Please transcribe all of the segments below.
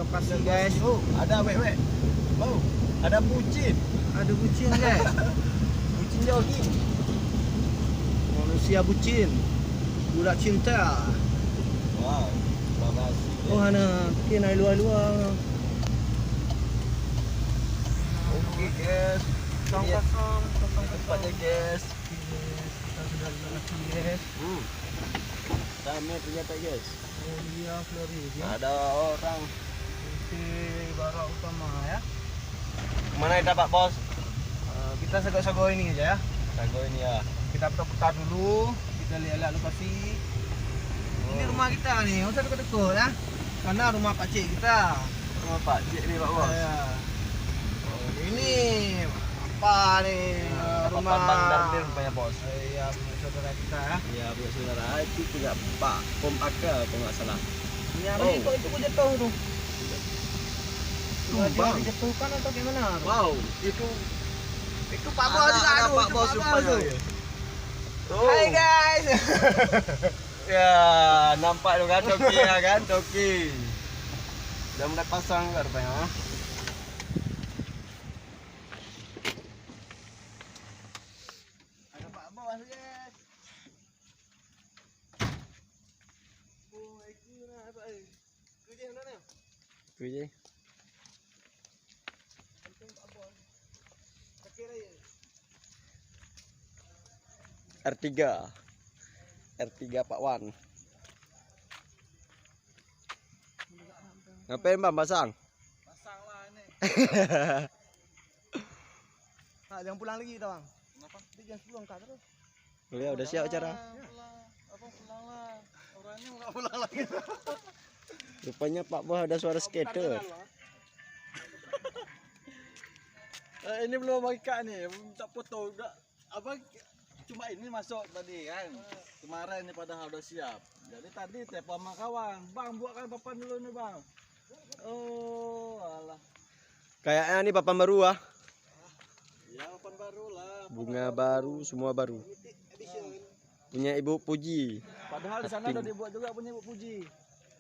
lokasi guys. Oh, ada wek-wek. Oh, ada bucin. Ada bucin guys. Bucin jogi. Manusia bucin. Budak cinta. Wow, terima kasih. Oh ana kena luar-luar. Okey guys. Kosong-kosong. Tempatnya guys. Kita sudah lokasi guys. Ramai ternyata guys. Oh iya Flori ya. Ada orang. Di barak utama ya. Mana kita Pak Bos? Kita segak-segak ini aja ya. Sago ini ya. Kita putar dulu. Kita lihat lokasi. Ini rumah kita nih, nggak usah dekat-dekat ya. Karena rumah Pak Cik kita. Rumah Pak Cik ni Pak Bos. Ya. Oh, ini apa nih? Rumah Bang Dardir rupanya Bos. Iya, punya saudara kita ya. Ya, punya saudara. Itu punya Pak Pom Aka kalau nggak salah. Ini apa sih? Kok itu kok jatuh tuh? Bang. Dijatuhkan atau gimana? Wow, Itu Pak Bos juga ada aduh, Pak itu Bos rupanya. Oh. Hai guys. Ya, nampak tu kan Toki ya kan, Toki. Dah mulai pasang kat rupanya. Ada Pak Bos guys. Oh, itu nak apa eh? Kerja mana? Tu je. Penting Pak Bos. Sakit aja. R3. R3 Pak Wan. Ngapain Bang pasang? Pasang lah ini. Nah, jangan pulang lagi tau bang. Kenapa? Dia jangan pulang kak terus. Ya udah siap acara. Pulang lah. Orangnya nggak pulang lagi. Rupanya Pak Bos ada suara skater. Ini belum ikat nih, tak foto udah. Abang cuma ini masuk tadi kan. Kemarin ini padahal udah siap. Jadi tadi telepon sama kawan, "Bang, buatkan papan dulu nih, Bang." Oh, alah. Kayaknya nih papan baru ah. Ya, papan baru lah. Bunga baru, semua baru. Punya Ibu Puji. Padahal di sana udah dibuat juga punya Ibu Puji.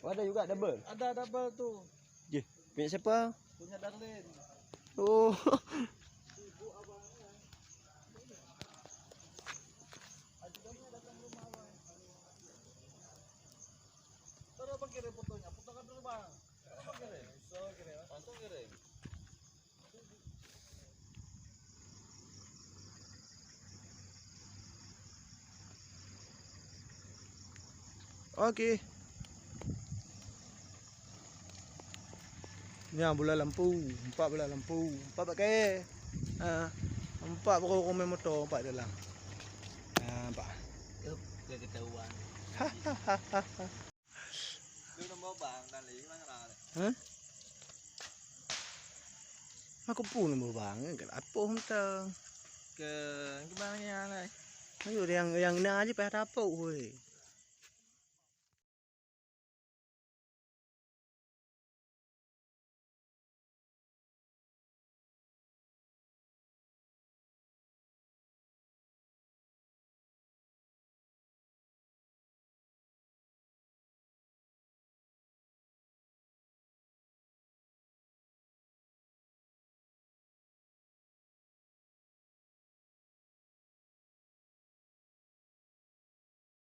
Oh, ada juga double. Ada double tuh. Jih, punya siapa? Punya Darlin. Oh. Terus Abang kirim fotonya, fotokan dulu, Bang. Abang kirim. Langsung kirim. Okey. Ni bola lampu, 4 bola lampu, 4 pakai. 4 baru komen motor 4 dalam. Nampak. Dia ketahuan. Dia nombor Bang tadi mana Ha? Aku pun nombor bang, kat apa hentang. ke gimana ya, Nay? Ayo yang nak aja payah apa oi.